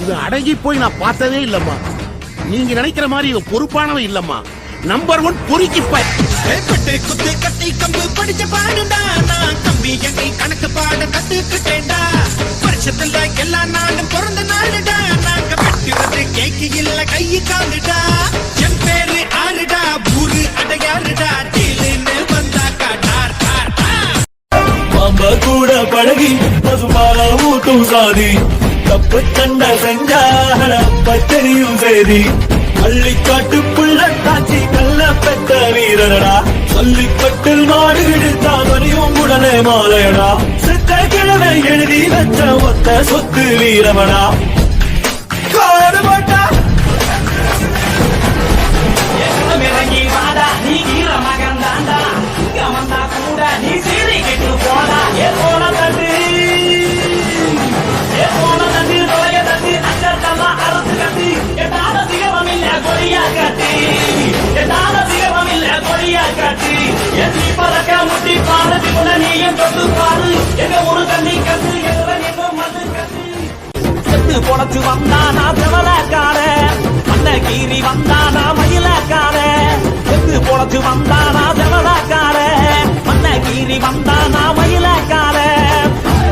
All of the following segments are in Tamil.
இது அடங்கி போய் நான் பார்த்ததே இல்லம்மா. நீங்க நினைக்கிற மாதிரி இவன் பொறுப்பானவன் இல்லம்மா. நம்பர் 1 பொறுக்கிப்பாய். குத்து கட்டி கம்பு படிச்ச பாடுண்டா, நான் கம்பி எண்ணி கணக்கு பாட கத்துக்கிட்டேன்டா. வருஷத்துல எல்லா நாளும் பிறந்த நாளுடா, நாங்க வெட்டுறது கேக்கு இல்ல கையை காலுடா. என் பேரு ஆறுடா, ஊரு அடையாறுடா, டீலுன்னு வந்தாக்கா டார் டார் டார். மாம்பா கூட பழகி பசுமால ஊட்டும் சாதி, தப்பு தண்ட செஞ்சாட பச்சரியும் சேதி. பள்ளிக்காட்டுக்குள்ள காட்சி கல்ல பெற்ற வீரரடா, பள்ளிக்கட்டில் மாடு எடுத்தாமனையும் உடனே மாலையடா. செத்த கிழமை எழுதி வச்ச ஒத்த சொத்து வீரமடா. காடுபட்டா நீ வீர மகன் தாண்டா, இங்க வந்தா கூட நீ சீரி கெட்டு போடா. ஏ போன தட்டு தொலைய தட்டு அச்சத்தெல்லாம் அறுத்து கட்டி, எட்டாத சிகமம் இல்ல கொடியா கட்டி, எட்டாத சிகமம் இல்ல கொடியா கட்டி. எத்தி பறக்க முட்டி பாரு கூட நீயும் தொட்டு பாரு. எங்க ஒரு தண்ணி கட்டு எங்க மண்ணு கட்டி. செத்து பொழைச்சு வந்தானா செவலக்கார, மண்ண கீறி வந்தானா மயிலக்கார. செத்து பொழைச்சு வந்தானா செவலக்கார, மண்ண கீறி வந்தானா மயிலக்கார.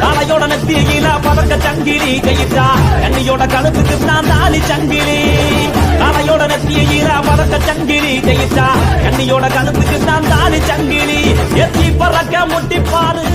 காலையோட நெத்தியில பதக்க சங்கிலி கையிட்டா, கண்ணியோட கழுத்துக்கு தான் தாலி சங்கிலி. காலையோட நெத்தியில பதக்க சங்கிலி கையிட்டா, கண்ணியோட கழுத்துக்கு தான் தாலி சங்கிலி. எத்தி பறக்க முட்டி பாரு.